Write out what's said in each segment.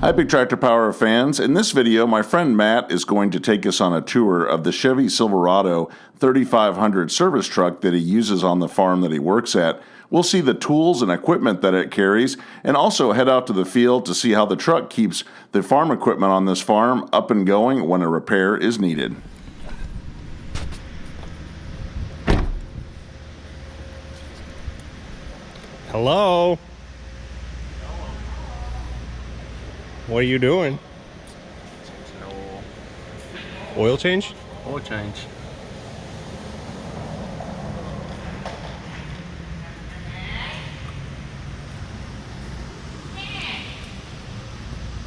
Hi Big Tractor Power fans. In this video, my friend Matt is going to take us on a tour of the Chevy Silverado 3500 service truck that he uses on the farm that he works at. We'll see the tools and equipment that it carries, and also head out to the field to see how the truck keeps the farm equipment on this farm up and going when a repair is needed. Hello? What are you doing? Oil change? Oil change.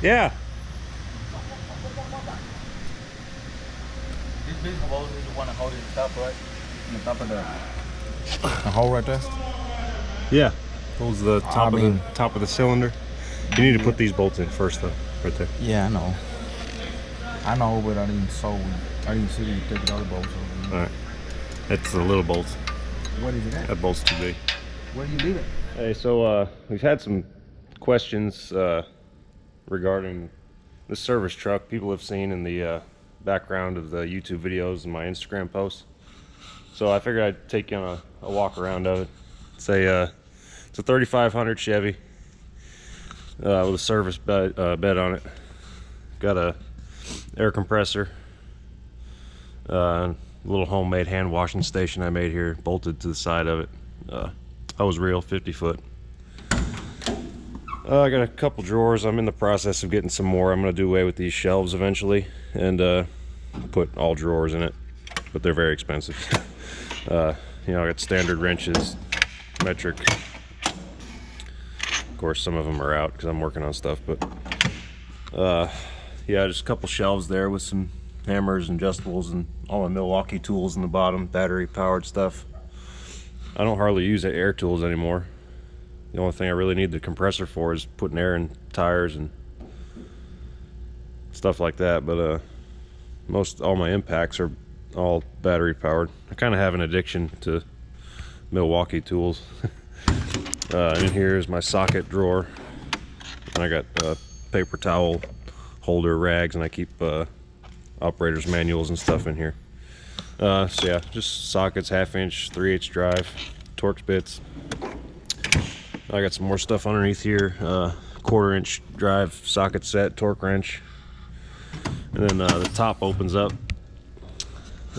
Yeah. This big hole is the one that holds it up, right? On the top of the hole right there? Yeah. Holds the top of the cylinder. You need to put these bolts in first though, right there. Yeah, I know. I know, but I didn't see you take the other bolts over. Alright. That's the little bolts. What is it at? That bolt's too big. Where do you leave it? Hey, so we've had some questions regarding the service truck people have seen in the background of the YouTube videos and my Instagram posts. So I figured I'd take you on a walk around of it. It's a 3500 Chevy with a service bed on it. Got a air compressor, little homemade hand washing station I made here, bolted to the side of it. Hose reel, 50 foot. I got a couple drawers. I'm in the process of getting some more. I'm going to do away with these shelves eventually and put all drawers in it, but they're very expensive. You know, I got standard wrenches, metric. Of course, some of them are out because I'm working on stuff, but yeah, just a couple shelves there with some hammers and adjustables and all my Milwaukee tools in the bottom, battery powered stuff. I don't hardly use air tools anymore. The only thing I really need the compressor for is putting air in tires and stuff like that, but all my impacts are all battery powered. I kind of have an addiction to Milwaukee tools. In here is my socket drawer. I got paper towel holder, rags, and I keep operators manuals and stuff in here. So yeah, just sockets, 1/2 inch, 3/8 drive, Torx bits. I got some more stuff underneath here, 1/4 inch drive socket set, torque wrench, and then the top opens up.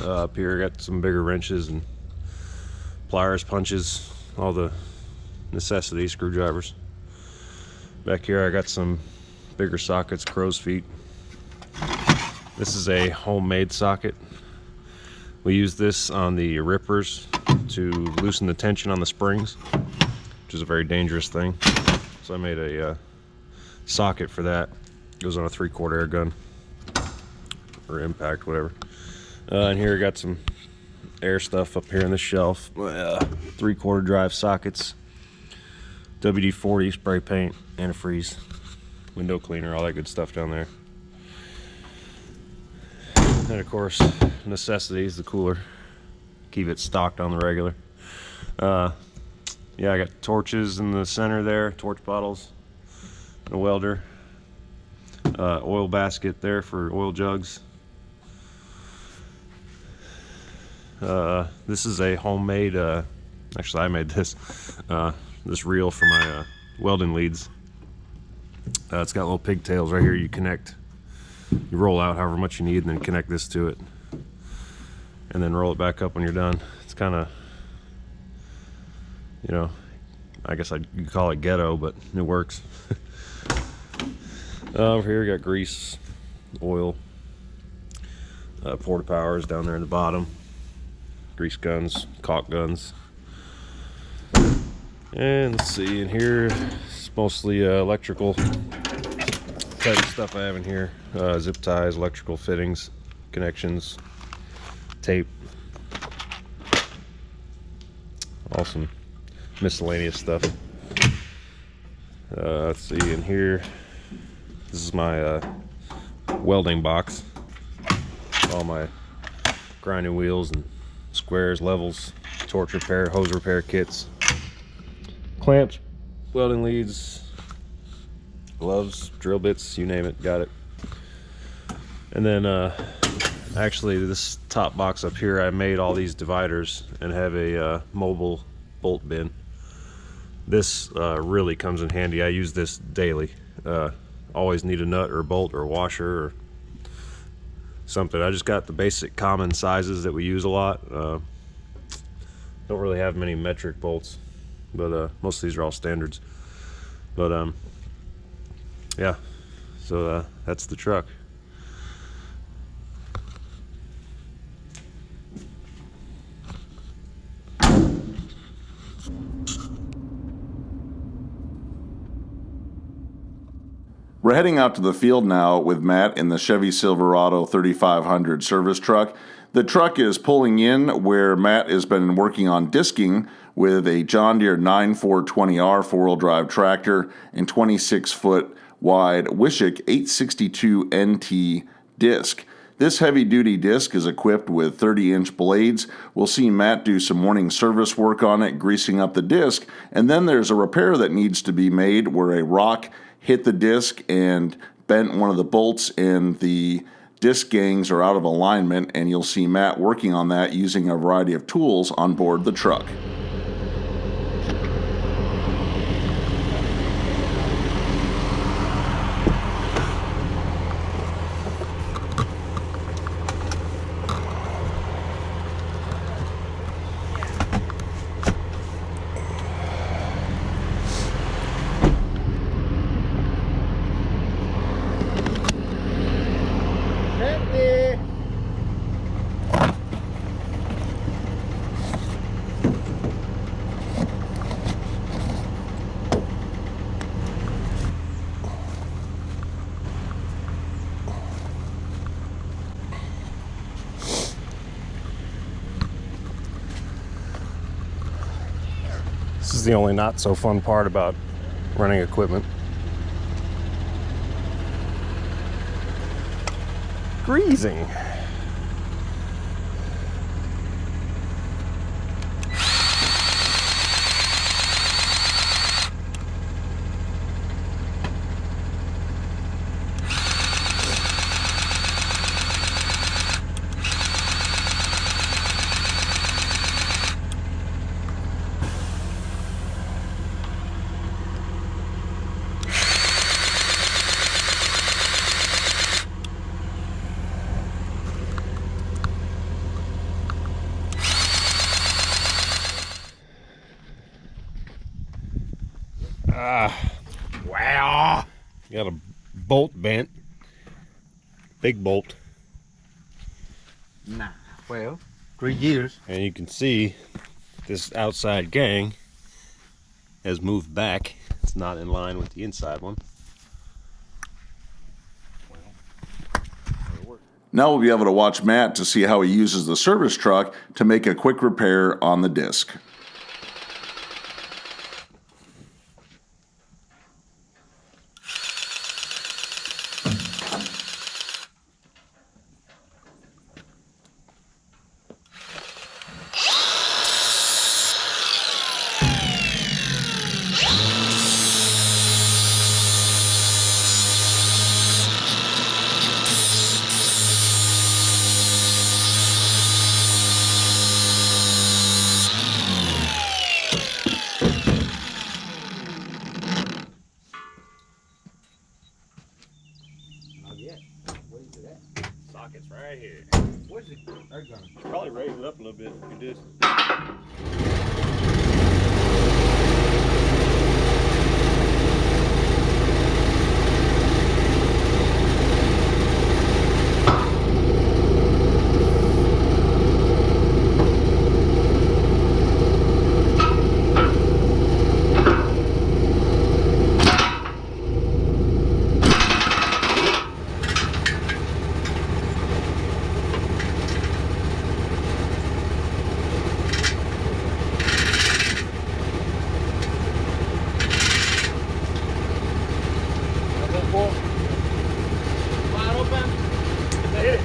Up here I got some bigger wrenches and pliers, punches, all the necessity screwdrivers. Back here I got some bigger sockets, crow's feet. This is a homemade socket. We use this on the rippers to loosen the tension on the springs, which is a very dangerous thing. So I made a socket for that. Goes on a 3/4 air gun or impact, whatever. And here I got some air stuff up here on the shelf. 3/4 drive sockets, WD-40 spray paint, antifreeze, window cleaner, all that good stuff down there. And of course, necessities, the cooler. Keep it stocked on the regular. Yeah, I got torches in the center there, torch bottles, a welder, oil basket there for oil jugs. This is a homemade, actually I made this reel for my welding leads. It's got little pigtails right here. You connect, you roll out however much you need and then connect this to it and then roll it back up when you're done. It's kind of, you know, I guess you could call it ghetto, but it works. Over here we got grease, oil, porta powers down there in the bottom, grease guns, caulk guns. And let's see, in here it's mostly electrical type of stuff I have in here. Zip ties, electrical fittings, connections, tape, awesome miscellaneous stuff. Let's see, in here, this is my welding box. All my grinding wheels and squares, levels, torch repair, hose repair kits, clamps, welding leads, gloves, drill bits, you name it, got it. And then actually this top box up here, I made all these dividers and have a mobile bolt bin. This really comes in handy. I use this daily. Always need a nut or a bolt or a washer or something. I just got the basic common sizes that we use a lot. Don't really have many metric bolts, but most of these are all standards. But yeah, so that's the truck. We're heading out to the field now with Matt in the Chevy Silverado 3500 service truck. The truck is pulling in where Matt has been working on disking with a John Deere 9420R four-wheel drive tractor and 26-foot wide Wishick 862 NT disc. This heavy-duty disc is equipped with 30-inch blades. We'll see Matt do some morning service work on it, greasing up the disc, and then there's a repair that needs to be made where a rock hit the disc and bent one of the bolts, and the disc gangs are out of alignment, and you'll see Matt working on that using a variety of tools on board the truck. This is the only not so fun part about running equipment. Greasing. Wow. Got a bolt bent. Big bolt. Nah, well, 3 years. And you can see this outside gang has moved back. It's not in line with the inside one. Now we'll be able to watch Matt to see how he uses the service truck to make a quick repair on the disc. Socket's right here. Where's it? They're gonna. Probably raise it up a little bit if you did. Wide open. Hit it.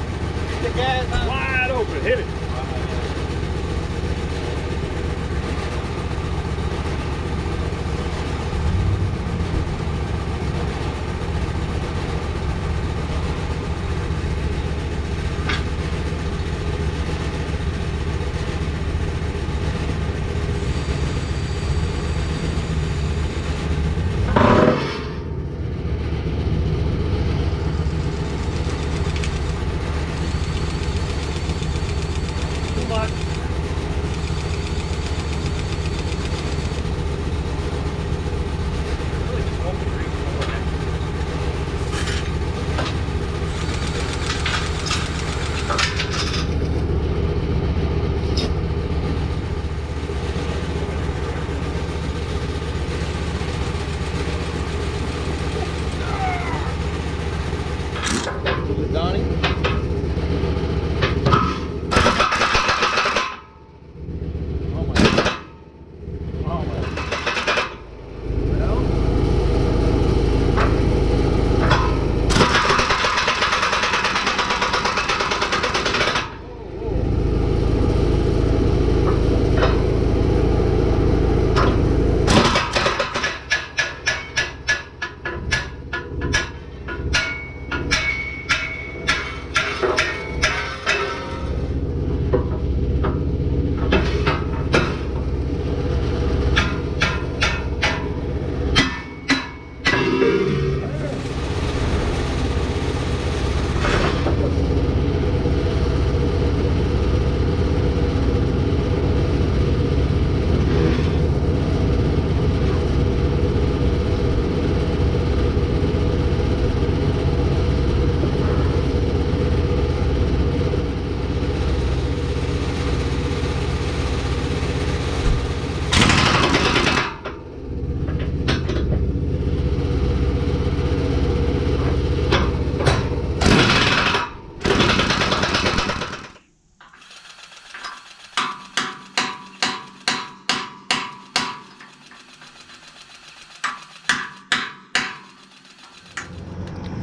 The gas on. Wide open. Hit it.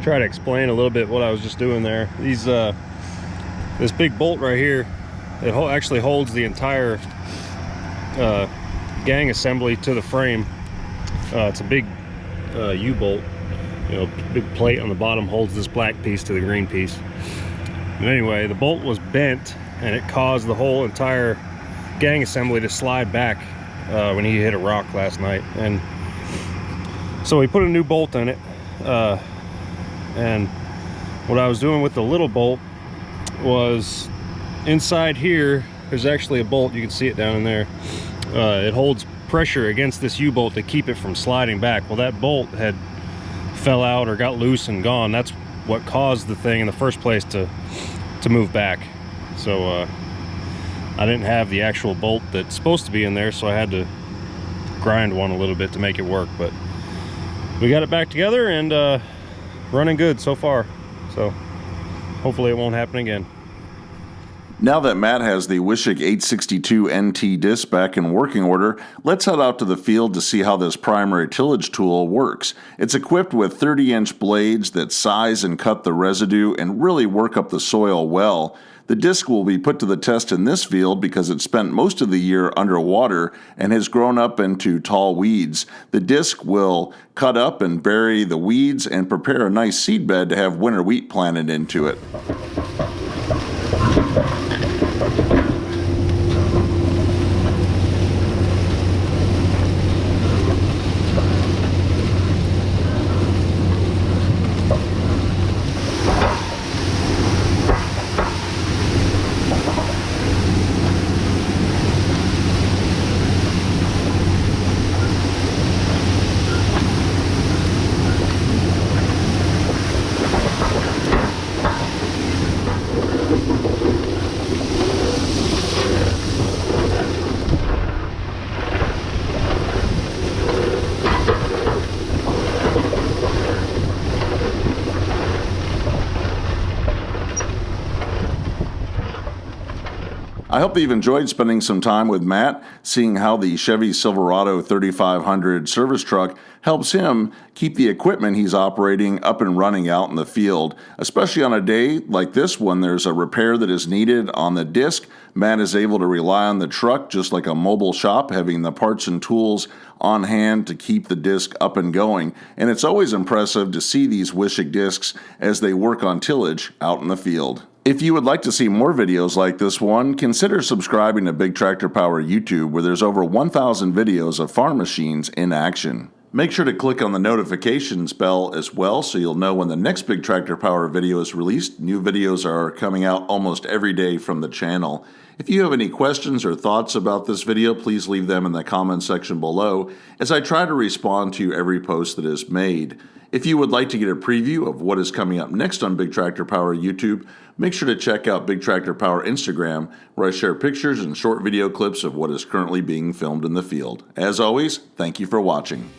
try to explain a little bit what I was just doing there. These this big bolt right here, it actually holds the entire gang assembly to the frame. It's a big U-bolt, you know, big plate on the bottom holds this black piece to the green piece. But anyway, the bolt was bent and it caused the whole entire gang assembly to slide back when he hit a rock last night. And so we put a new bolt in it. And what I was doing with the little bolt was inside here, there's actually a bolt, you can see it down in there. It holds pressure against this U-bolt to keep it from sliding back. Well, that bolt had fell out or got loose and gone. That's what caused the thing in the first place to move back. So I didn't have the actual bolt that's supposed to be in there, so I had to grind one a little bit to make it work. But we got it back together and running good so far. So hopefully it won't happen again. Now that Matt has the Wishek 862 NT disc back in working order, let's head out to the field to see how this primary tillage tool works. It's equipped with 30-inch blades that size and cut the residue and really work up the soil well. The disc will be put to the test in this field because it spent most of the year underwater and has grown up into tall weeds. The disc will cut up and bury the weeds and prepare a nice seed bed to have winter wheat planted into it. I hope that you've enjoyed spending some time with Matt, seeing how the Chevy Silverado 3500 service truck helps him keep the equipment he's operating up and running out in the field. Especially on a day like this when there's a repair that is needed on the disc, Matt is able to rely on the truck just like a mobile shop, having the parts and tools on hand to keep the disc up and going. And it's always impressive to see these Wishek discs as they work on tillage out in the field. If you would like to see more videos like this one, consider subscribing to Big Tractor Power YouTube, where there's over 1,000 videos of farm machines in action. Make sure to click on the notifications bell as well so you'll know when the next Big Tractor Power video is released. New videos are coming out almost every day from the channel. If you have any questions or thoughts about this video, please leave them in the comment section below as I try to respond to every post that is made. If you would like to get a preview of what is coming up next on Big Tractor Power YouTube, make sure to check out Big Tractor Power Instagram, where I share pictures and short video clips of what is currently being filmed in the field. As always, thank you for watching.